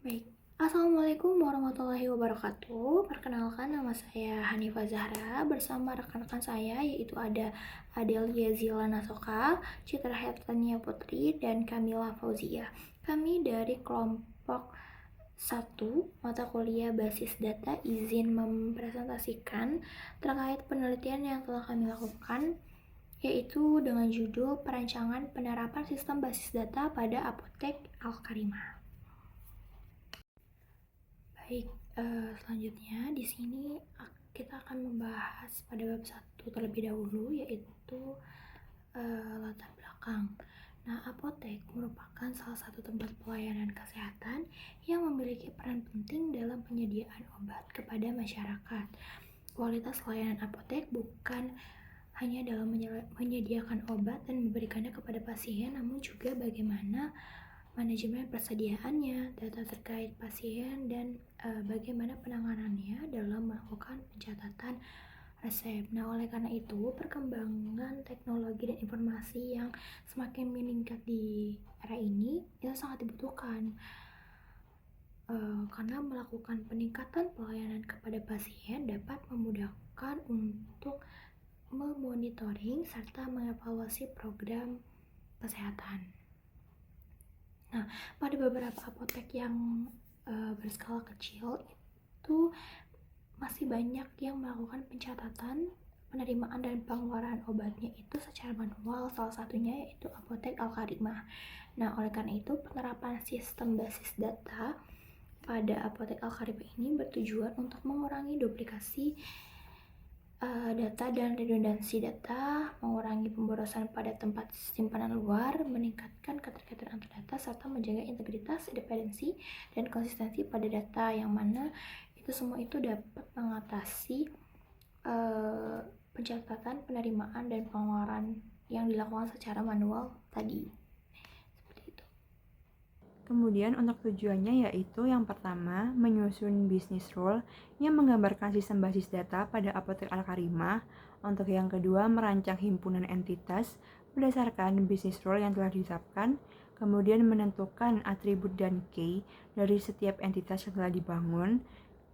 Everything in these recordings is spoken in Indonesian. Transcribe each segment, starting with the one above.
Baik, Assalamualaikum warahmatullahi wabarakatuh. Perkenalkan, nama saya Hanifah Zahra. Bersama rekan-rekan saya yaitu ada Adelia Zila Nasoka, Citra Hertania Putri, dan Kamila Fauzia. Kami dari kelompok 1 mata kuliah basis data izin mempresentasikan terkait penelitian yang telah kami lakukan, yaitu dengan judul Perancangan Penerapan Sistem Basis Data pada Apotek Al-Karimah. Baik, selanjutnya di sini kita akan membahas pada bab 1 terlebih dahulu, yaitu latar belakang. Nah, apotek merupakan salah satu tempat pelayanan kesehatan yang memiliki peran penting dalam penyediaan obat kepada masyarakat. Kualitas layanan apotek bukan hanya dalam menyediakan obat dan memberikannya kepada pasien, namun juga bagaimana manajemen persediaannya, data terkait pasien, dan bagaimana penanganannya dalam melakukan pencatatan resep. Nah, oleh karena itu, perkembangan teknologi dan informasi yang semakin meningkat di era ini itu sangat dibutuhkan karena melakukan peningkatan pelayanan kepada pasien dapat memudahkan untuk memonitoring serta mengevaluasi program kesehatan. Nah, pada beberapa apotek yang berskala kecil itu masih banyak yang melakukan pencatatan penerimaan dan pengeluaran obatnya itu secara manual, salah satunya yaitu Apotek Al-Karimah. Nah, oleh karena itu penerapan sistem basis data pada Apotek Al-Karimah ini bertujuan untuk mengurangi duplikasi data dan redundansi data, mengurangi pemborosan pada tempat simpanan luar, meningkatkan keterkaitan antar data, serta menjaga integritas, independensi, dan konsistensi pada data, yang mana itu semua itu dapat mengatasi pencatatan, penerimaan, dan pengeluaran yang dilakukan secara manual tadi. Seperti itu. Kemudian untuk tujuannya yaitu yang pertama, menyusun bisnis rule yang menggambarkan sistem basis data pada Apotek Al-Karimah. Untuk yang kedua, merancang himpunan entitas berdasarkan bisnis rule yang telah ditetapkan. Kemudian menentukan atribut dan key dari setiap entitas yang telah dibangun.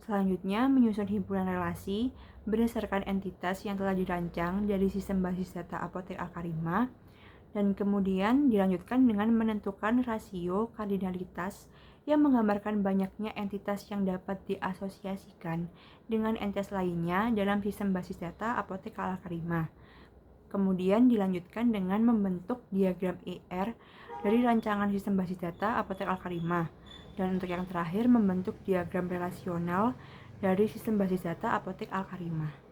Selanjutnya, menyusun himpunan relasi berdasarkan entitas yang telah dirancang dari sistem basis data Apotek Al-Karimah. Dan kemudian dilanjutkan dengan menentukan rasio kardinalitas yang menggambarkan banyaknya entitas yang dapat diasosiasikan dengan entitas lainnya dalam sistem basis data Apotek Al-Karimah. Kemudian dilanjutkan dengan membentuk diagram ER dari rancangan sistem basis data Apotek Al-Karimah. Dan untuk yang terakhir, membentuk diagram relasional dari sistem basis data Apotek Al-Karimah.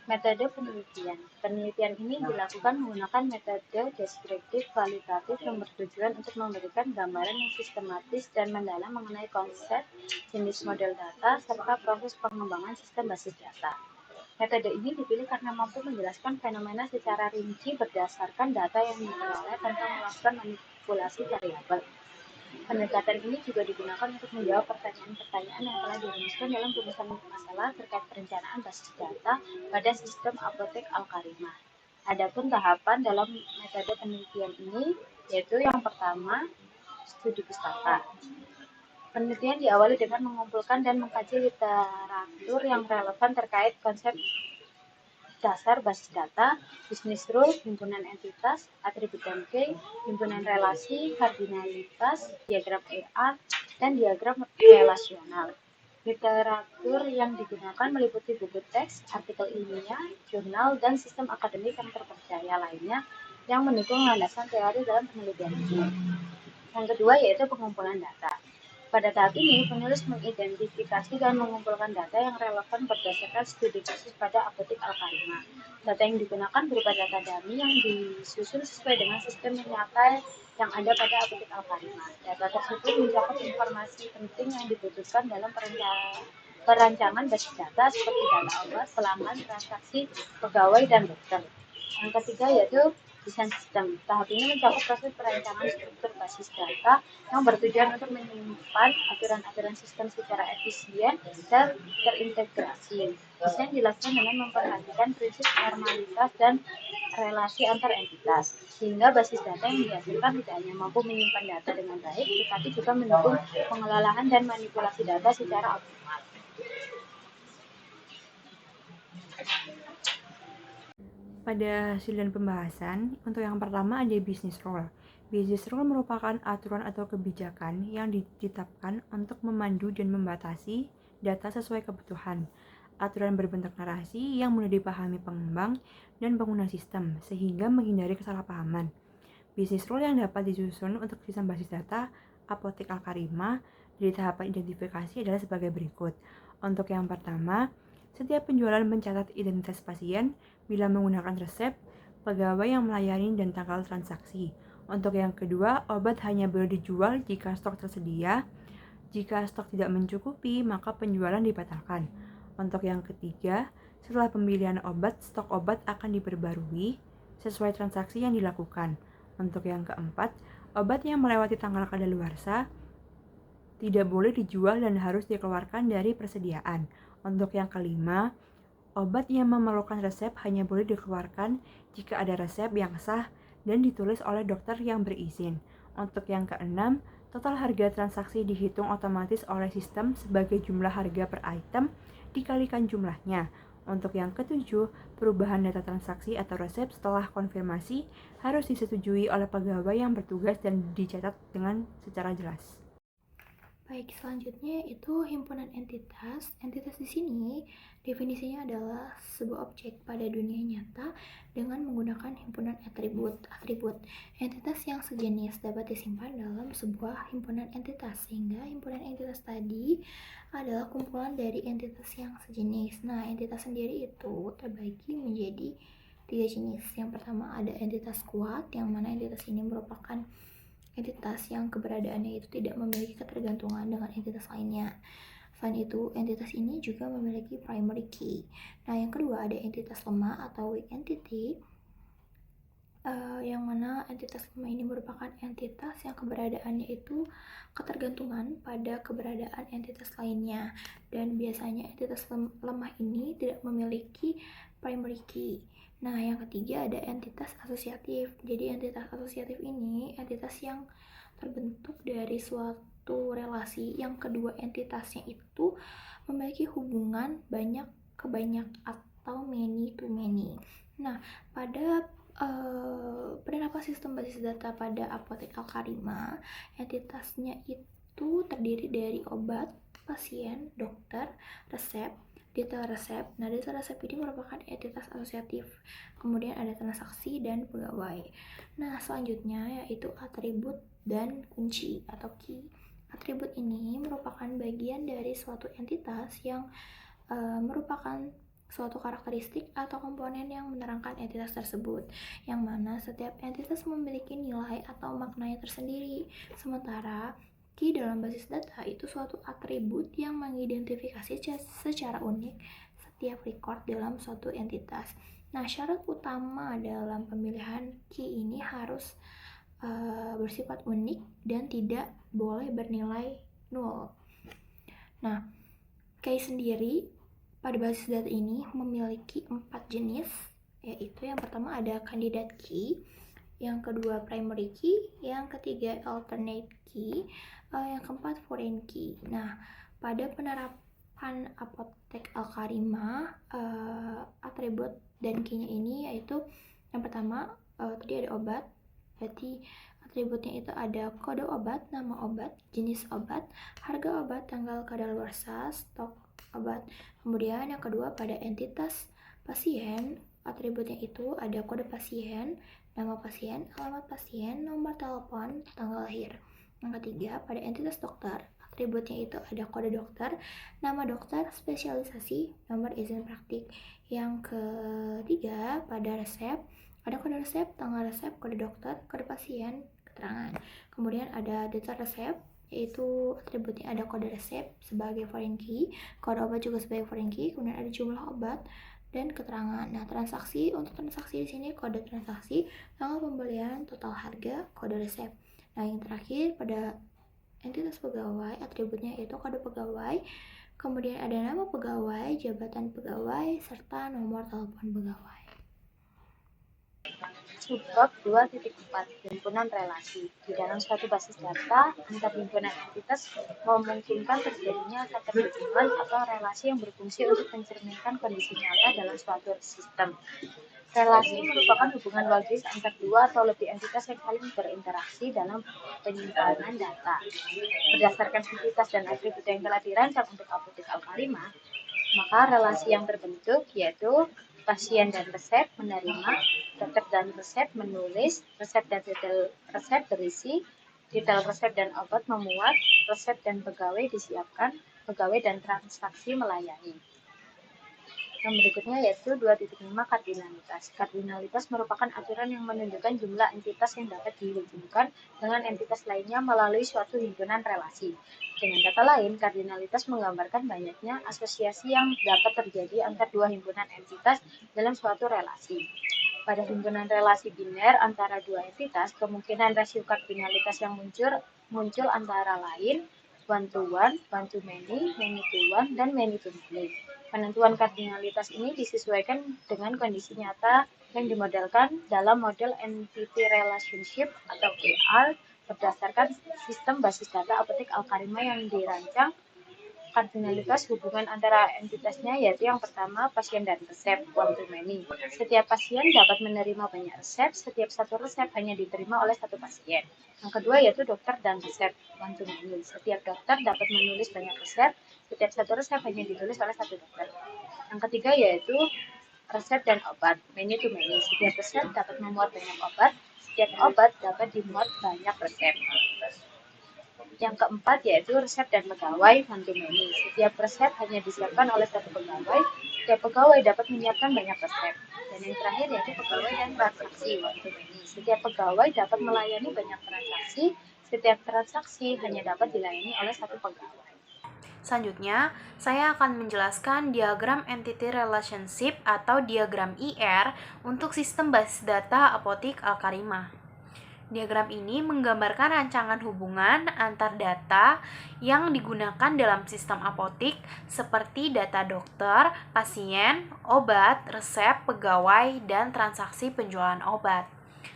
Metode penelitian. Penelitian ini dilakukan menggunakan metode deskriptif kualitatif yang bertujuan untuk memberikan gambaran yang sistematis dan mendalam mengenai konsep, jenis model data, serta proses pengembangan sistem basis data. Metode ini dipilih karena mampu menjelaskan fenomena secara rinci berdasarkan data yang diperoleh tanpa melakukan manipulasi variabel. Pendekatan ini juga digunakan untuk menjawab pertanyaan-pertanyaan yang telah dirumuskan dalam rumusan masalah terkait perencanaan basis data pada sistem Apotek Al-Karimah. Adapun tahapan dalam metode penelitian ini yaitu yang pertama, studi pustaka. Penelitian diawali dengan mengumpulkan dan mengkaji literatur yang relevan terkait konsep dasar basis data, bisnis rule, himpunan entitas, atribut dan key, himpunan relasi, kardinalitas, diagram ER, dan diagram relasional. Literatur yang digunakan meliputi buku teks, artikel ilmiah, jurnal, dan sistem akademik yang terpercaya lainnya yang mendukung landasan teori dalam penelitian ini. Yang kedua yaitu pengumpulan data. Pada tahap ini, penulis mengidentifikasi dan mengumpulkan data yang relevan berdasarkan studi kasus pada Apotek Al-Karimah. Data yang digunakan berupa data dummy yang disusun sesuai dengan sistem yang nyata yang ada pada Apotek Al-Karimah. Data tersebut mencakup informasi penting yang dibutuhkan dalam perancangan basis data seperti data obat, pelanggan, transaksi, pegawai, dan dokter. Yang ketiga yaitu desain sistem. Tahap ini mencakup proses perancangan struktur basis data yang bertujuan untuk menyimpan aturan-aturan sistem secara efisien dan terintegrasi. Desain dilakukan dengan memperhatikan prinsip normalitas dan relasi antar entitas, sehingga basis data yang dihasilkan tidak hanya mampu menyimpan data dengan baik, tetapi juga mendukung pengelolaan dan manipulasi data secara optimal. Pada hasil dan pembahasan, untuk yang pertama ada business rule. Business rule merupakan aturan atau kebijakan yang ditetapkan untuk memandu dan membatasi data sesuai kebutuhan. Aturan berbentuk narasi yang mudah dipahami pengembang dan pengguna sistem, sehingga menghindari kesalahpahaman. Business rule yang dapat disusun untuk sistem basis data Apotek Al-Karimah dari tahapan identifikasi adalah sebagai berikut. Untuk yang pertama, setiap penjualan mencatat identitas pasien bila menggunakan resep, pegawai yang melayani, dan tanggal transaksi. Untuk yang kedua, obat hanya boleh dijual jika stok tersedia. Jika stok tidak mencukupi, maka penjualan dibatalkan. Untuk yang ketiga, setelah pembelian obat, stok obat akan diperbarui sesuai transaksi yang dilakukan. Untuk yang keempat, obat yang melewati tanggal kadaluarsa tidak boleh dijual dan harus dikeluarkan dari persediaan. Untuk yang kelima, obat yang memerlukan resep hanya boleh dikeluarkan jika ada resep yang sah dan ditulis oleh dokter yang berizin. Untuk yang keenam, total harga transaksi dihitung otomatis oleh sistem sebagai jumlah harga per item dikalikan jumlahnya. Untuk yang ketujuh, perubahan data transaksi atau resep setelah konfirmasi harus disetujui oleh pegawai yang bertugas dan dicatat dengan secara jelas. Baik, selanjutnya itu himpunan entitas. Entitas di sini definisinya adalah sebuah objek pada dunia nyata dengan menggunakan himpunan atribut. Entitas yang sejenis dapat disimpan dalam sebuah himpunan entitas, sehingga himpunan entitas tadi adalah kumpulan dari entitas yang sejenis. Nah, entitas sendiri itu terbagi menjadi 3 jenis. Yang pertama ada entitas kuat, yang mana entitas ini merupakan entitas yang keberadaannya itu tidak memiliki ketergantungan dengan entitas lainnya. Selain itu, entitas ini juga memiliki primary key. Nah, yang kedua ada entitas lemah atau weak entity, yang mana entitas lemah ini merupakan entitas yang keberadaannya itu ketergantungan pada keberadaan entitas lainnya, dan biasanya entitas lemah ini tidak memiliki primary key. Nah, yang ketiga ada entitas asosiatif. Jadi entitas asosiatif ini entitas yang terbentuk dari suatu relasi yang kedua entitasnya itu memiliki hubungan banyak ke banyak atau many to many. Nah, pada penerapan sistem basis data pada Apotek Al-Karimah, entitasnya itu terdiri dari obat, pasien, dokter, resep, detail resep. Nah, detail resep ini merupakan entitas asosiatif. Kemudian ada transaksi dan pegawai. Nah, selanjutnya yaitu atribut dan kunci atau key. Atribut ini merupakan bagian dari suatu entitas yang merupakan suatu karakteristik atau komponen yang menerangkan entitas tersebut, yang mana setiap entitas memiliki nilai atau maknanya tersendiri. Sementara key dalam basis data itu suatu atribut yang mengidentifikasi secara unik setiap record dalam suatu entitas. Nah, syarat utama dalam pemilihan key ini harus bersifat unik dan tidak boleh bernilai 0. Nah, key sendiri pada basis data ini memiliki 4 jenis, yaitu yang pertama ada candidate key, yang kedua primary key, yang ketiga alternate key, yang keempat foreign key. Nah, pada penerapan Apotek Al-Karimah, atribut dan key-nya ini yaitu yang pertama tadi ada obat, berarti atributnya itu ada kode obat, nama obat, jenis obat, harga obat, tanggal kadaluarsa, stok obat. Kemudian yang kedua pada entitas pasien, atributnya itu ada kode pasien, nama pasien, alamat pasien, nomor telepon, tanggal lahir. Yang ketiga pada entitas dokter, atributnya itu ada kode dokter, nama dokter, spesialisasi, nomor izin praktik. Yang ketiga pada resep, ada kode resep, tanggal resep, kode dokter, kode pasien, keterangan. Kemudian ada detail resep, yaitu atributnya ada kode resep sebagai foreign key, kode obat juga sebagai foreign key, kemudian ada jumlah obat dan keterangan. Nah, untuk transaksi di sini kode transaksi, tanggal pembelian, total harga, kode resep. Nah, yang terakhir pada entitas pegawai, atributnya yaitu kode pegawai, kemudian ada nama pegawai, jabatan pegawai, serta nomor telepon pegawai. Subbab 2.4 himpunan relasi. Di dalam suatu basis data antar himpunan entitas memungkinkan terjadinya keterhubungan atau relasi yang berfungsi untuk mencerminkan kondisi nyata dalam suatu sistem. Relasi merupakan hubungan logis antar dua atau lebih entitas yang saling berinteraksi dalam penyimpanan data. Berdasarkan entitas dan atribut yang telah dirancang untuk apotek Al-Karimah, maka relasi yang terbentuk yaitu pasien dan resep menerima, dokter dan resep menulis, resep dan detail resep berisi, detail resep dan obat memuat, resep dan pegawai disiapkan, pegawai dan transaksi melayani. Yang berikutnya yaitu 2.5 kardinalitas. Kardinalitas merupakan aturan yang menunjukkan jumlah entitas yang dapat dihubungkan dengan entitas lainnya melalui suatu himpunan relasi. Dengan kata lain, kardinalitas menggambarkan banyaknya asosiasi yang dapat terjadi antar dua himpunan entitas dalam suatu relasi. Pada himpunan relasi biner antara dua entitas, kemungkinan rasio kardinalitas yang muncul antara lain one to one to many to one, dan many to many. Penentuan kardinalitas ini disesuaikan dengan kondisi nyata yang dimodelkan dalam model Entity Relationship atau ER berdasarkan sistem basis data apotek Al-Karimah yang dirancang. Kardinalitas hubungan antara entitasnya yaitu yang pertama pasien dan resep one to many. Setiap pasien dapat menerima banyak resep, setiap satu resep hanya diterima oleh satu pasien. Yang kedua yaitu dokter dan resep one to many. Setiap dokter dapat menulis banyak resep, setiap satu resep hanya ditulis oleh satu dokter. Yang ketiga yaitu resep dan obat many to many. Setiap resep dapat memuat banyak obat, setiap obat dapat dimuat banyak resep. Yang keempat yaitu resep dan pegawai one to many. Setiap resep hanya disiapkan oleh satu pegawai, setiap pegawai dapat menyiapkan banyak resep. Dan yang terakhir yaitu pegawai dan transaksi one to many. Setiap pegawai dapat melayani banyak transaksi, setiap transaksi hanya dapat dilayani oleh satu pegawai. Selanjutnya, saya akan menjelaskan diagram Entity Relationship atau diagram IR untuk sistem basis data apotek Al-Karimah. Diagram ini menggambarkan rancangan hubungan antar data yang digunakan dalam sistem apotek seperti data dokter, pasien, obat, resep, pegawai, dan transaksi penjualan obat.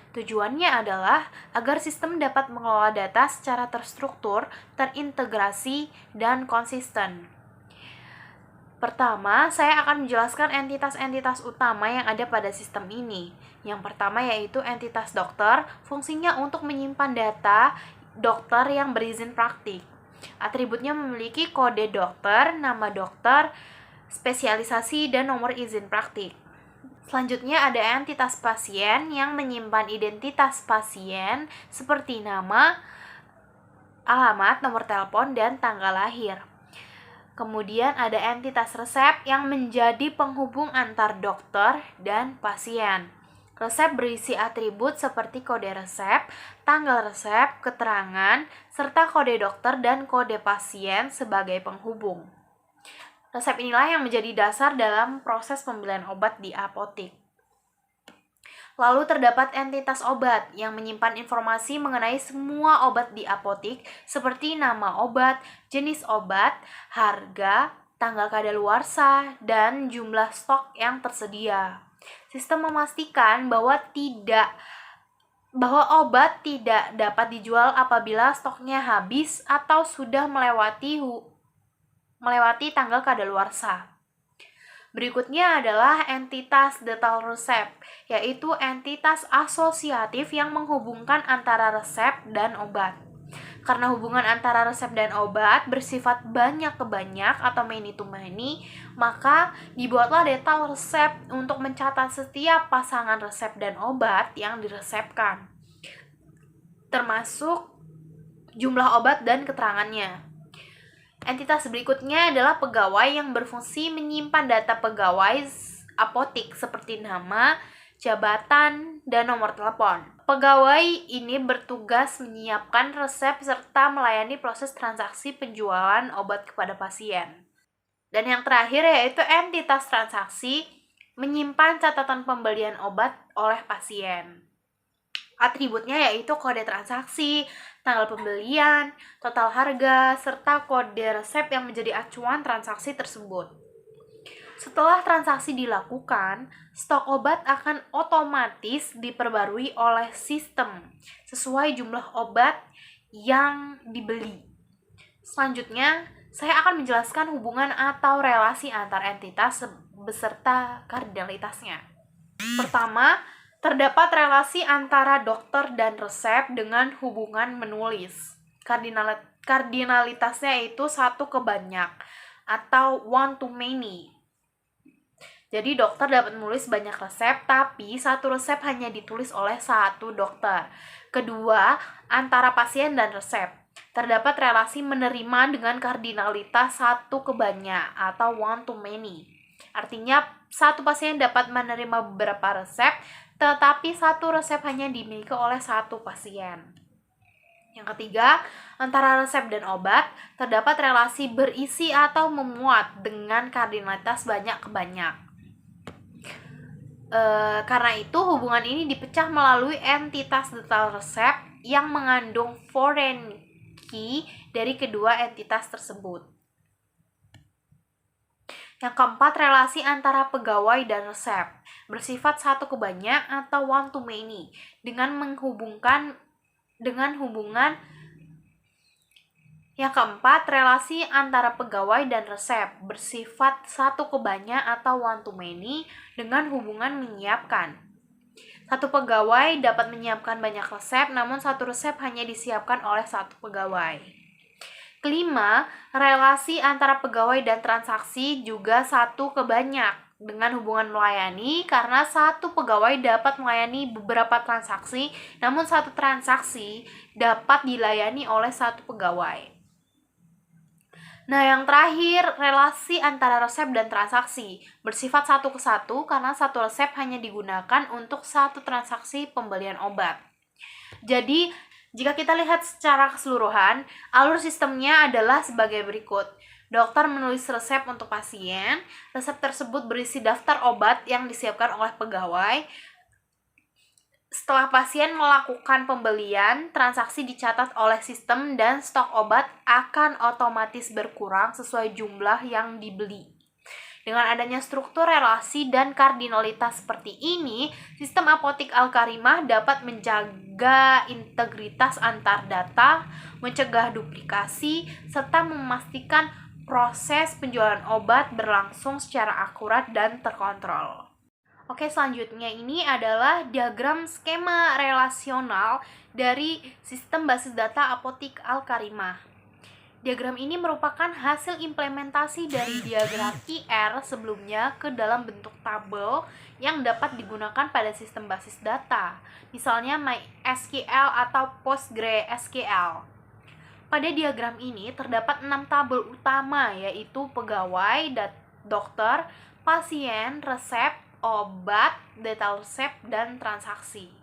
Tujuannya adalah agar sistem dapat mengelola data secara terstruktur, terintegrasi, dan konsisten. Pertama, saya akan menjelaskan entitas-entitas utama yang ada pada sistem ini. Yang pertama yaitu entitas dokter, fungsinya untuk menyimpan data dokter yang berizin praktik. Atributnya memiliki kode dokter, nama dokter, spesialisasi, dan nomor izin praktik. Selanjutnya ada entitas pasien yang menyimpan identitas pasien seperti nama, alamat, nomor telepon, dan tanggal lahir. Kemudian ada entitas resep yang menjadi penghubung antar dokter dan pasien. Resep berisi atribut seperti kode resep, tanggal resep, keterangan, serta kode dokter dan kode pasien sebagai penghubung. Resep inilah yang menjadi dasar dalam proses pembelian obat di apotek. Lalu terdapat entitas obat yang menyimpan informasi mengenai semua obat di apotek seperti nama obat, jenis obat, harga, tanggal kadaluarsa, dan jumlah stok yang tersedia. Sistem memastikan bahwa obat tidak dapat dijual apabila stoknya habis atau sudah melewati tanggal kadaluarsa. Berikutnya adalah entitas detail resep, yaitu entitas asosiatif yang menghubungkan antara resep dan obat. Karena hubungan antara resep dan obat bersifat banyak ke banyak atau many to many, maka dibuatlah detail resep untuk mencatat setiap pasangan resep dan obat yang diresepkan, termasuk jumlah obat dan keterangannya. Entitas berikutnya adalah pegawai yang berfungsi menyimpan data pegawai apotek seperti nama, jabatan, dan nomor telepon. Pegawai ini bertugas menyiapkan resep serta melayani proses transaksi penjualan obat kepada pasien. Dan yang terakhir yaitu entitas transaksi menyimpan catatan pembelian obat oleh pasien. Atributnya yaitu kode transaksi, tanggal pembelian, total harga, serta kode resep yang menjadi acuan transaksi tersebut. Setelah transaksi dilakukan, stok obat akan otomatis diperbarui oleh sistem sesuai jumlah obat yang dibeli. Selanjutnya, saya akan menjelaskan hubungan atau relasi antar entitas beserta kardinalitasnya. Pertama, terdapat relasi antara dokter dan resep dengan hubungan menulis. Kardinalitasnya itu satu ke banyak atau one to many. Jadi dokter dapat menulis banyak resep, tapi satu resep hanya ditulis oleh satu dokter. Kedua, antara pasien dan resep. Terdapat relasi menerima dengan kardinalitas satu ke banyak atau one to many. Artinya, satu pasien dapat menerima beberapa resep, tetapi satu resep hanya dimiliki oleh satu pasien. Yang ketiga, antara resep dan obat, terdapat relasi berisi atau memuat dengan kardinalitas banyak ke banyak. Karena itu, hubungan ini dipecah melalui entitas detail resep yang mengandung foreign key dari kedua entitas tersebut. Yang keempat, relasi antara pegawai dan resep bersifat satu ke banyak atau one to many dengan hubungan. Yang keempat, relasi antara pegawai dan resep bersifat satu ke banyak atau one to many dengan hubungan menyiapkan. Satu pegawai dapat menyiapkan banyak resep, namun satu resep hanya disiapkan oleh satu pegawai. Kelima, relasi antara pegawai dan transaksi juga satu ke banyak dengan hubungan melayani, karena satu pegawai dapat melayani beberapa transaksi, namun satu transaksi dapat dilayani oleh satu pegawai. Nah, yang terakhir, relasi antara resep dan transaksi bersifat satu ke satu karena satu resep hanya digunakan untuk satu transaksi pembelian obat. Jadi, jika kita lihat secara keseluruhan, alur sistemnya adalah sebagai berikut. Dokter menulis resep untuk pasien. Resep tersebut berisi daftar obat yang disiapkan oleh pegawai. Setelah pasien melakukan pembelian, transaksi dicatat oleh sistem dan stok obat akan otomatis berkurang sesuai jumlah yang dibeli. Dengan adanya struktur relasi dan kardinalitas seperti ini, sistem apotik Al-Karimah dapat menjaga integritas antar data, mencegah duplikasi, serta memastikan proses penjualan obat berlangsung secara akurat dan terkontrol. Oke, selanjutnya ini adalah diagram skema relasional dari sistem basis data apotik Al-Karimah. Diagram ini merupakan hasil implementasi dari diagram IR sebelumnya ke dalam bentuk tabel yang dapat digunakan pada sistem basis data, misalnya MySQL atau PostgreSQL. Pada diagram ini terdapat 6 tabel utama, yaitu pegawai, dokter, pasien, resep, obat, detail resep, dan transaksi.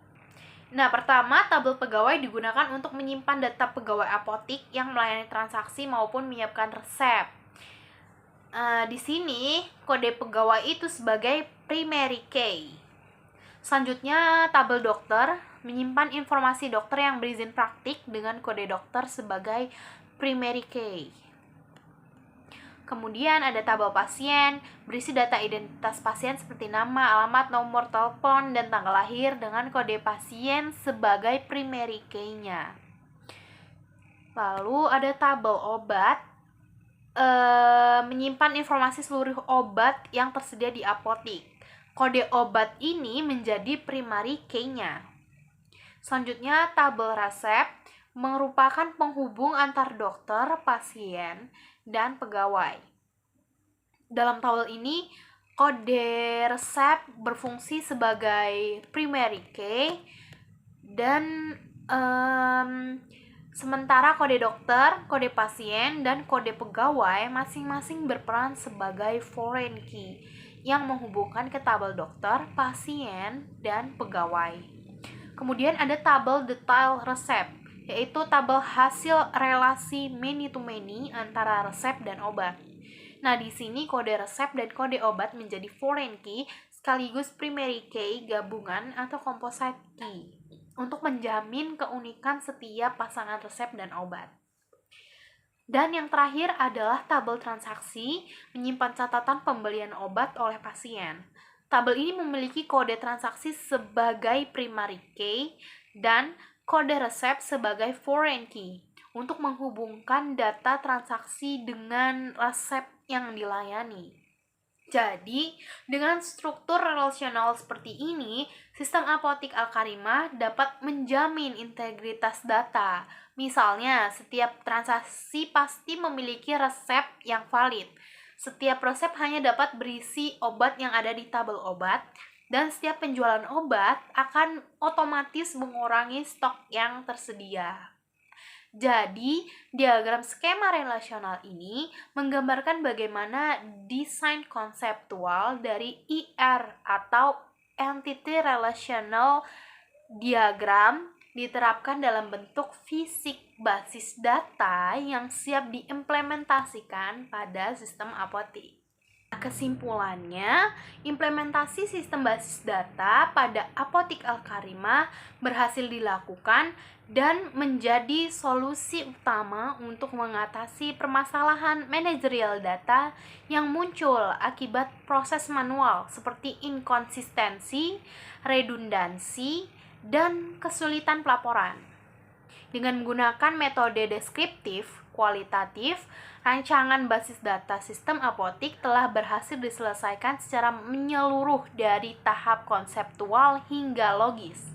Nah, pertama, tabel pegawai digunakan untuk menyimpan data pegawai apotik yang melayani transaksi maupun menyiapkan resep. Di sini, kode pegawai itu sebagai primary key. Selanjutnya, tabel dokter menyimpan informasi dokter yang berizin praktik dengan kode dokter sebagai primary key. Kemudian ada tabel pasien, berisi data identitas pasien seperti nama, alamat, nomor telepon, dan tanggal lahir dengan kode pasien sebagai primary key-nya. Lalu ada tabel obat, menyimpan informasi seluruh obat yang tersedia di apotik. Kode obat ini menjadi primary key-nya. Selanjutnya tabel resep merupakan penghubung antar dokter, pasien, dan pegawai. Dalam tabel ini, kode resep berfungsi sebagai primary key dan sementara kode dokter, kode pasien, dan kode pegawai masing-masing berperan sebagai foreign key yang menghubungkan ke tabel dokter, pasien, dan pegawai. Kemudian ada tabel detail resep, yaitu tabel hasil relasi many to many antara resep dan obat. Nah, di sini kode resep dan kode obat menjadi foreign key, sekaligus primary key gabungan atau composite key untuk menjamin keunikan setiap pasangan resep dan obat. Dan yang terakhir adalah tabel transaksi, menyimpan catatan pembelian obat oleh pasien. Tabel ini memiliki kode transaksi sebagai primary key dan kode resep sebagai foreign key untuk menghubungkan data transaksi dengan resep yang dilayani. Jadi, dengan struktur relasional seperti ini, sistem apotik Al-Karimah dapat menjamin integritas data. Misalnya, setiap transaksi pasti memiliki resep yang valid. Setiap resep hanya dapat berisi obat yang ada di tabel obat, dan setiap penjualan obat akan otomatis mengurangi stok yang tersedia. Jadi, diagram skema relasional ini menggambarkan bagaimana desain konseptual dari IR atau Entity Relational Diagram diterapkan dalam bentuk fisik basis data yang siap diimplementasikan pada sistem apotik. Kesimpulannya, implementasi sistem basis data pada apotik Al-Karimah berhasil dilakukan dan menjadi solusi utama untuk mengatasi permasalahan manajerial data yang muncul akibat proses manual seperti inkonsistensi, redundansi, dan kesulitan pelaporan. Dengan menggunakan metode deskriptif, kualitatif, rancangan basis data sistem apotik telah berhasil diselesaikan secara menyeluruh dari tahap konseptual hingga logis.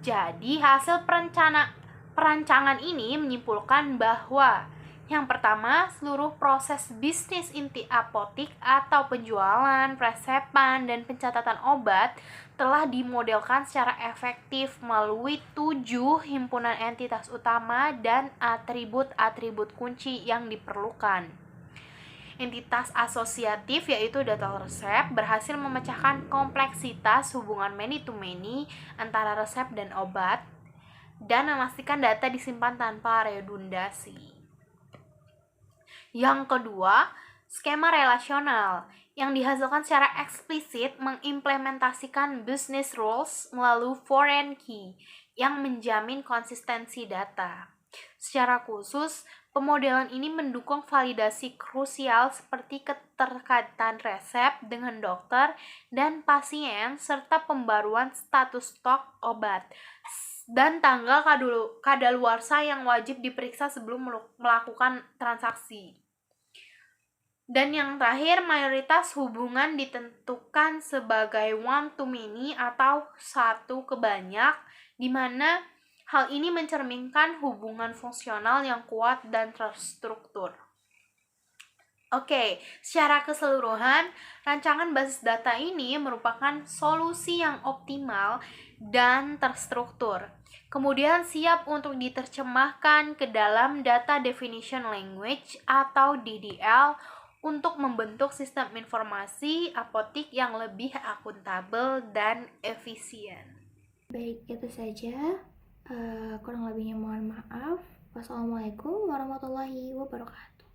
Jadi, hasil perancangan ini menyimpulkan bahwa yang pertama, seluruh proses bisnis inti apotik atau penjualan, presepan, dan pencatatan obat telah dimodelkan secara efektif melalui 7 himpunan entitas utama dan atribut-atribut kunci yang diperlukan. Entitas asosiatif yaitu data resep berhasil memecahkan kompleksitas hubungan many-to-many antara resep dan obat dan memastikan data disimpan tanpa redundasi. Yang kedua, skema relasional yang dihasilkan secara eksplisit mengimplementasikan business rules melalui foreign key yang menjamin konsistensi data. Secara khusus, pemodelan ini mendukung validasi krusial seperti keterkaitan resep dengan dokter dan pasien serta pembaruan status stok obat dan tanggal kadaluarsa yang wajib diperiksa sebelum melakukan transaksi. Dan yang terakhir, mayoritas hubungan ditentukan sebagai one to many atau satu ke banyak, di mana hal ini mencerminkan hubungan fungsional yang kuat dan terstruktur. Oke, secara keseluruhan, rancangan basis data ini merupakan solusi yang optimal dan terstruktur. Kemudian siap untuk diterjemahkan ke dalam Data Definition Language atau DDL untuk membentuk sistem informasi apotik yang lebih akuntabel dan efisien. Baik, itu saja. Kurang lebihnya mohon maaf. Wassalamualaikum warahmatullahi wabarakatuh.